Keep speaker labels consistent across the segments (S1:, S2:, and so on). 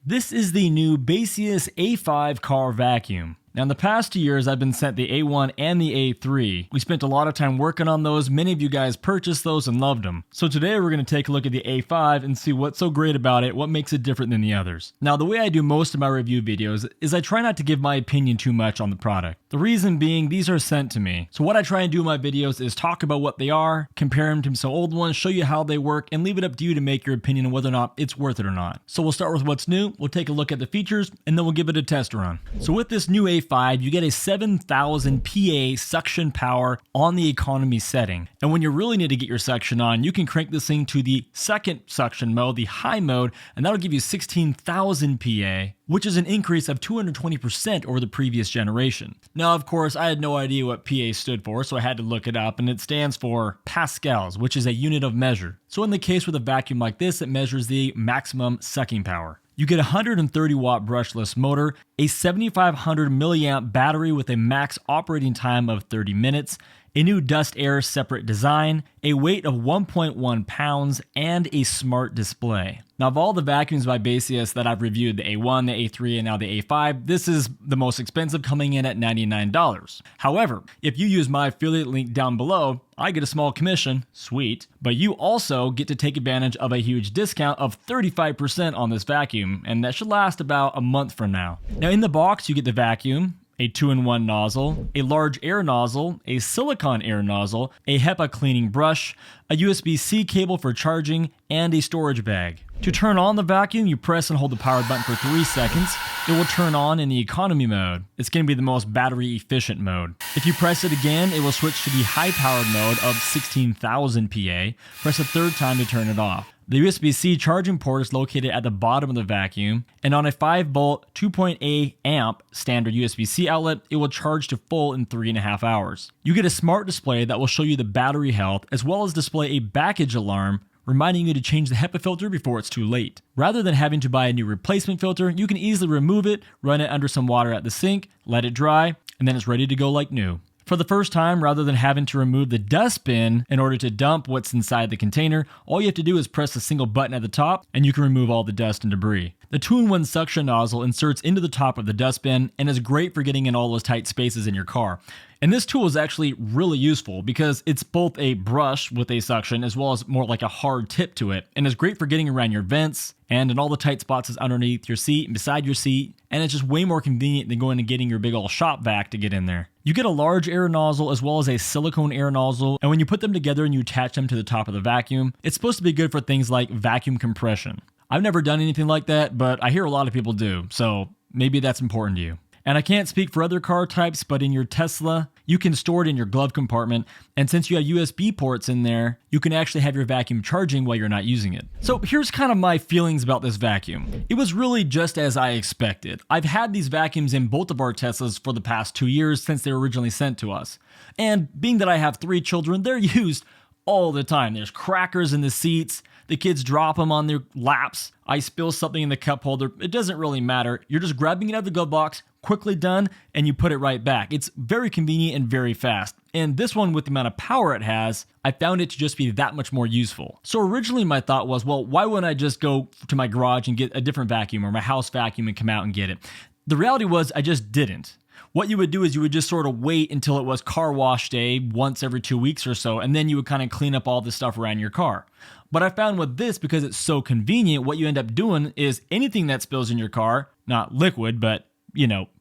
S1: This is the new Baseus A5 car vacuum. Now in the past 2 years I've been sent the A1 and the A3. We spent a lot of time working on those, many of you guys purchased those and loved them. So today we're going to take a look at the A5 and see what's so great about it, what makes it different than the others. Now the way I do most of my review videos is I try not to give my opinion too much on the product. The reason being these are sent to me. So what I try and do in my videos is talk about what they are, compare them to some old ones, show you how they work, and leave it up to you to make your opinion on whether or not it's worth it or not. So we'll start with what's new, we'll take a look at the features, and then we'll give it a test run. So with this new A5, you get a 7,000 PA suction power on the economy setting. And when you really need to get your suction on, you can crank this thing to the second suction mode, the high mode, and that'll give you 16,000 PA, which is an increase of 220% over the previous generation. Now, of course, I had no idea what PA stood for, so I had to look it up, and it stands for pascals, which is a unit of measure. So in the case with a vacuum like this, it measures the maximum sucking power. You get a 130 watt brushless motor, a 7500 milliamp battery with a max operating time of 30 minutes, a new dust air separate design, a weight of 1.1 pounds, and a smart display. Now of all the vacuums by Baseus that I've reviewed, the A1, the A3, and now the A5, this is the most expensive, coming in at $99. However, if you use my affiliate link down below, I get a small commission, sweet, but you also get to take advantage of a huge discount of 35% on this vacuum, and that should last about a month from now. Now in the box, you get the vacuum, a 2-in-1 nozzle, a large air nozzle, a silicone air nozzle, a HEPA cleaning brush, a USB-C cable for charging, and a storage bag. To turn on the vacuum, you press and hold the power button for 3 seconds. It will turn on in the economy mode. It's going to be the most battery efficient mode. If you press it again, it will switch to the high powered mode of 16,000 PA. Press a third time to turn it off. The USB-C charging port is located at the bottom of the vacuum, and on a 5-volt 2.8 amp standard USB-C outlet, it will charge to full in 3.5 hours. You get a smart display that will show you the battery health, as well as display a backage alarm reminding you to change the HEPA filter before it's too late. Rather than having to buy a new replacement filter, you can easily remove it, run it under some water at the sink, let it dry, and then it's ready to go like new. For the first time, rather than having to remove the dustbin in order to dump what's inside the container, all you have to do is press a single button at the top and you can remove all the dust and debris. The 2-in-1 suction nozzle inserts into the top of the dustbin and is great for getting in all those tight spaces in your car. And this tool is actually really useful because it's both a brush with a suction as well as more like a hard tip to it, and it's great for getting around your vents and in all the tight spots is underneath your seat and beside your seat, and it's just way more convenient than going and getting your big old shop vac to get in there. You get a large air nozzle as well as a silicone air nozzle, and when you put them together and you attach them to the top of the vacuum, it's supposed to be good for things like vacuum compression. I've never done anything like that, but I hear a lot of people do, so maybe that's important to you. And I can't speak for other car types, but in your Tesla, you can store it in your glove compartment, and since you have USB ports in there, you can actually have your vacuum charging while you're not using it. So here's kind of my feelings about this vacuum. It was really just as I expected. I've had these vacuums in both of our Teslas for the past 2 years since they were originally sent to us. And being that I have 3 children, they're used all the time. There's crackers in the seats, the kids drop them on their laps, I spill something in the cup holder, it doesn't really matter. You're just grabbing it out of the glove box, quickly done, and you put it right back. It's very convenient and very fast. And this one, with the amount of power it has, I found it to just be that much more useful. So originally my thought was, well, why wouldn't I just go to my garage and get a different vacuum or my house vacuum and come out and get it? The reality was I just didn't. What you would do is you would just sort of wait until it was car wash day once every 2 weeks or so, and then you would kind of clean up all the stuff around your car. But I found with this, because it's so convenient, what you end up doing is anything that spills in your car, not liquid, but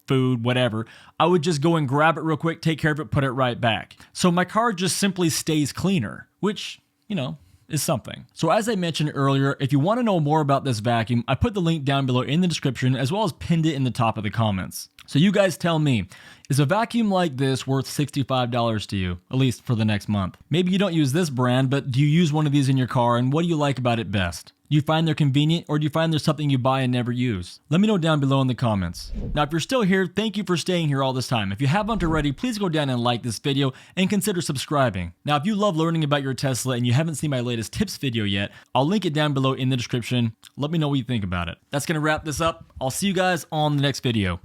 S1: food, whatever, I would just go and grab it real quick, take care of it, put it right back. So my car just simply stays cleaner, which, is something. So as I mentioned earlier, if you want to know more about this vacuum, I put the link down below in the description as well as pinned it in the top of the comments. So you guys tell me, is a vacuum like this worth $65 to you, at least for the next month? Maybe you don't use this brand, but do you use one of these in your car, and what do you like about it best? Do you find they're convenient, or do you find there's something you buy and never use? Let me know down below in the comments. Now, if you're still here, thank you for staying here all this time. If you haven't already, please go down and like this video and consider subscribing. Now, if you love learning about your Tesla and you haven't seen my latest tips video yet, I'll link it down below in the description. Let me know what you think about it. That's going to wrap this up. I'll see you guys on the next video.